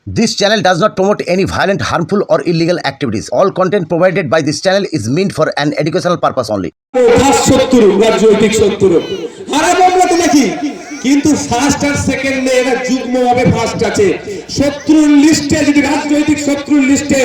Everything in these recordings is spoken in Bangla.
This channel does not promote any violent, harmful, or illegal activities. All content provided by this channel is meant for an educational purpose only. রাজনৈতিক শত্রু হারাবো আমরা তো নাকি, কিন্তু ফার্স্ট আর সেকেন্ডে এরা যুগ্মভাবে ফার্স্ট আছে। শত্রুর লিস্টে যদি রাজনৈতিক শত্রুর লিস্টে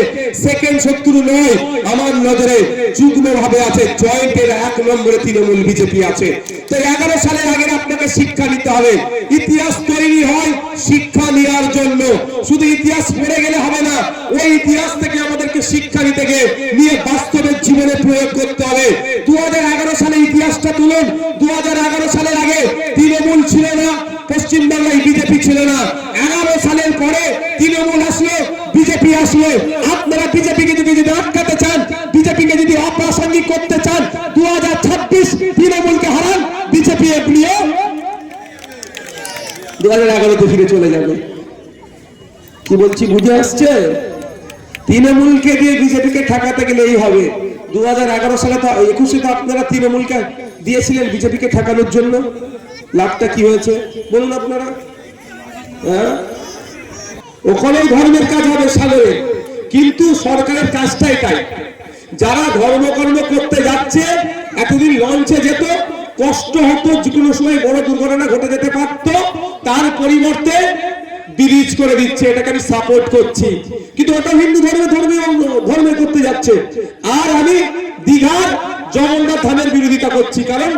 সেকেন্ড শত্রু নয়, আমার নজরে যুগ্মভাবে আছে। জয়েন্টের 1 নম্বরে তৃণমূল বিজেপি আছে। তো 11 সালের আগে আপনাকে শিক্ষা নিতে হবে। ইতিহাস তৈরি হয় শিক্ষা নেওয়ার জন্য, শুধু ইতিহাস পড়ে গেলে হবে না। ওই ইতিহাস থেকে আমাদেরকে শিক্ষা নিতে গিয়ে নিয়ে বাস্তবের জীবনে প্রয়োগ করতে হবে। 2011 সালে ইতিহাসটা তুলুন। 2011 সালের আগে তৃণমূল ছিল না, পশ্চিমবাংলায় বিজেপি ছিল না। 11 সালের পরে তৃণমূল আসলো, বিজেপি আসলো। আপনারা বিজেপিকে যদি আটকাতে চান, বিজেপিকে যদি অপ্রাসঙ্গিক করতে চান, 2026 তৃণমূলকে হারান, বিজেপি এগিয়ে 2011-তে ফিরে চলে যাবে। কি বলছি বুঝে আসছে? তৃণমূলকে দিয়ে বিজেপিকে ঠেকাতে গেলে এই হবে। 2011 সালে তো 21-এ তো আপনারা তৃণমূলকে দিয়েছিলেন বিজেপিকে ঠেকানোর জন্য। লাভটা কি হয়েছে বলুন আপনারা? ওখানেই ধর্মের কাজ হবে সালে, কিন্তু সরকারের কাজটাই তাই। যারা ধর্মকর্ম করতে যাচ্ছে, এতদিন লঞ্চে যেত, কষ্ট হতো, যে কোনো সময় বড় দুর্ঘটনা ঘটে যেতে পারত, তার পরিবর্তে ব্রিজ করে দিচ্ছে। এটাকে আমি সাপোর্ট করছি, কিন্তু ওটা হিন্দু ধর্মে করতে যাচ্ছে। আর আমি দীঘার জগন্নাথ ধামের বিরোধিতা করছি, কারণ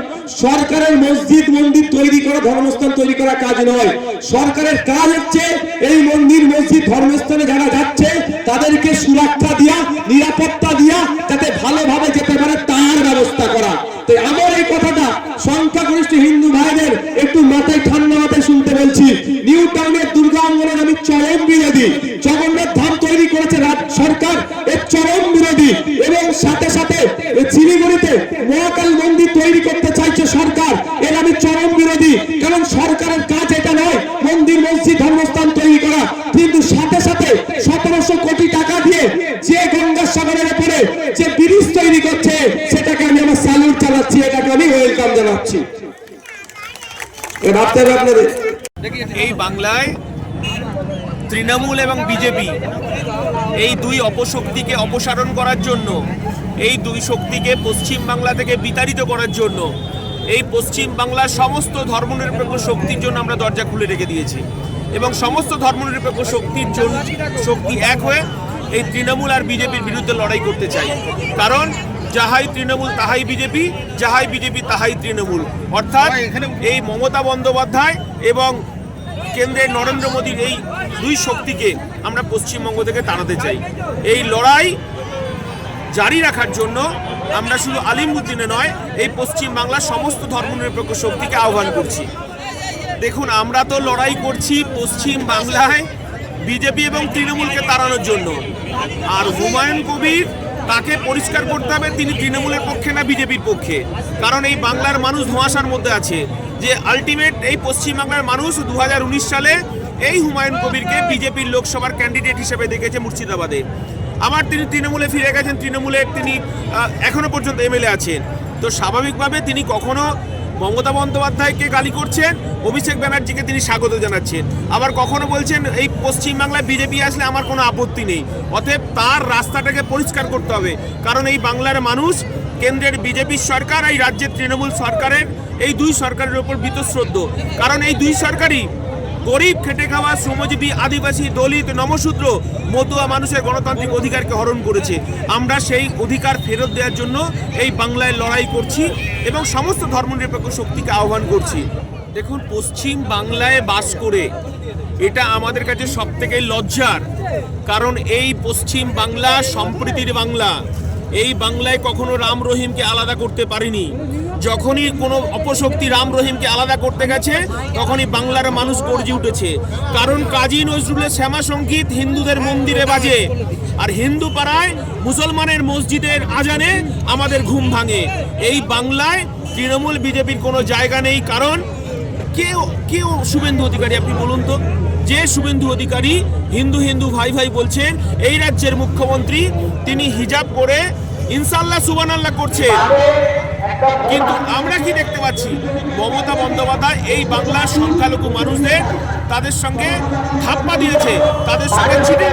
সরকারের মসজিদ মন্দির তৈরি করা, ধর্মস্থান তৈরি করা কাজ নয়। সরকারের কাজ হচ্ছে এই মন্দির মসজিদ ধর্মস্থানে যারা যাচ্ছে তাদেরকে সুরক্ষা দিয়া, নিরাপত্তা দিয়া, যাতে ভালোভাবে যেতে পারে তার ব্যবস্থা করা। তো আমার এই কথাটা সংখ্যাগরিষ্ঠ হিন্দু ভাইদের একটু মাথায় ঠান্ডা মাথায় শুনতে বলছি। নিউ টাউনের দুর্গা অঙ্গনের আমি চরম বিরোধী। জগন্নাথ ধাম তৈরি করেছে সরকার, এর চরম বিরোধী। এবং সাথে সাথে শিলিগুড়িতে মহাকাল মন্দির তৈরি করতে চাইছে সরকার, এর আমি চরম বিরোধী। কারণ সরকারের কাজ এটা নয় মন্দির মসজিদ ধর্মস্থান তৈরি করা, কিন্তু সাথে সাথে 1700 কোটি টাকা দিয়ে যে গঙ্গাসাগরের উপরে যে ব্রিজ তৈরি করছে, সেটাকে আমি আমার স্যালুট জানাচ্ছি, এটাকে আমি ওয়েলকাম জানাচ্ছি। এই বাংলায় তৃণমূল এবং বিজেপি এই দুই অপশক্তিকে অপসারণ করার জন্য, এই দুই শক্তিকে পশ্চিম বাংলা থেকে বিতাড়িত করার জন্য, এই পশ্চিম বাংলার সমস্ত ধর্মনিরপেক্ষ শক্তির জন্য আমরা দরজা খুলে রেখে দিয়েছি। এবং সমস্ত ধর্মনিরপেক্ষ শক্তি এক হয়ে এই তৃণমূল আর বিজেপির বিরুদ্ধে লড়াই করতে চাই। কারণ যাহাই তৃণমূল তাহাই বিজেপি, যাহাই বিজেপি তাহাই তৃণমূল। অর্থাৎ এই মমতা বন্দ্যোপাধ্যায় এবং কেন্দ্রের নরেন্দ্র মোদীর এই দুই শক্তিকে আমরা পশ্চিমবঙ্গ থেকে তাড়াতে চাই। এই লড়াই জারি রাখার জন্য আমরা শুধু আলিমুদ্দিনে নয়, এই পশ্চিম বাংলার সমস্ত ধর্মনিরপেক্ষ শক্তিকে আহ্বান করছি। দেখুন, আমরা তো লড়াই করছি পশ্চিম বাংলায় বিজেপি এবং তৃণমূলকে তাড়ানোর জন্য। আর হুমায়ুন কবির, তাকে পরিষ্কার করতে হবে তিনি তৃণমূলের পক্ষে না বিজেপির পক্ষে। কারণ এই বাংলার মানুষ ধোঁয়াশার মধ্যে আছে যে আলটিমেট এই পশ্চিমবাংলার মানুষ 2019 সালে এই হুমায়ুন কবিরকে বিজেপির লোকসভার ক্যান্ডিডেট হিসেবে দেখেছে মুর্শিদাবাদে। আবার তিনি তৃণমূলে ফিরে গেছেন, তৃণমূলের তিনি এখনো পর্যন্ত এমএলএ আছেন। তো স্বাভাবিকভাবে তিনি কখনো মমতা বন্দ্যোপাধ্যায়কে গালি করছেন, অভিষেক ব্যানার্জিকে তিনি স্বাগত জানাচ্ছেন। আবার কখনো বলছেন এই পশ্চিমবাংলায় বিজেপি আসলে আমার কোনো আপত্তি নেই। অতএব তার রাস্তাটাকে পরিষ্কার করতে হবে। কারণ এই বাংলার মানুষ কেন্দ্রের বিজেপি সরকার, এই রাজ্যের তৃণমূল সরকারের, এই দুই সরকারের উপর বীতশ্রদ্ধ। কারণ এই দুই সরকারই গরিব, খেটে খাওয়া, শ্রমজীবী, আদিবাসী, দলিত, নমশূদ্র, মতুয়া মানুষের গণতান্ত্রিক অধিকারকে হরণ করেছে। আমরা সেই অধিকার ফেরত দেওয়ার জন্য এই বাংলায় লড়াই করছি এবং সমস্ত ধর্মনিরপেক্ষ শক্তিকে আহ্বান করছি। দেখুন, পশ্চিম বাংলায় বাস করে এটা আমাদের কাছে সবথেকে লজ্জার। কারণ এই পশ্চিম বাংলা সম্প্রীতির বাংলা। এই বাংলায় কখনো রাম রহিমকে আলাদা করতে পারেনি। যখনই কোনো অপশক্তি রাম রহিমকে আলাদা করতে গেছে, তখনই বাংলার মানুষ গর্জে উঠেছে। কারণ কাজী নজরুলের শ্যামা সঙ্গীত হিন্দুদের মন্দিরে বাজে, আর হিন্দু পাড়ায় মুসলমানের মসজিদের আজানে আমাদের ঘুম ভাঙে। এই বাংলায় তৃণমূল বিজেপির কোনো জায়গা নেই। কারণ কেউ শুভেন্দু অধিকারী, আপনি বলুন তো, যে শুভেন্দু অধিকারী হিন্দু হিন্দু ভাই ভাই বলছেন, এই রাজ্যের মুখ্যমন্ত্রী তিনি হিজাব করে ইনশাল্লাহ সুবহানাল্লাহ করছেন। কিন্তু আমরা কি দেখতে পাচ্ছি, মমতা বন্দ্যোপাধ্যায় এই বাংলার সংখ্যালঘু মানুষদের তাদের সঙ্গে ধাপ্পা দিয়েছে, তাদের সঙ্গে চিটিং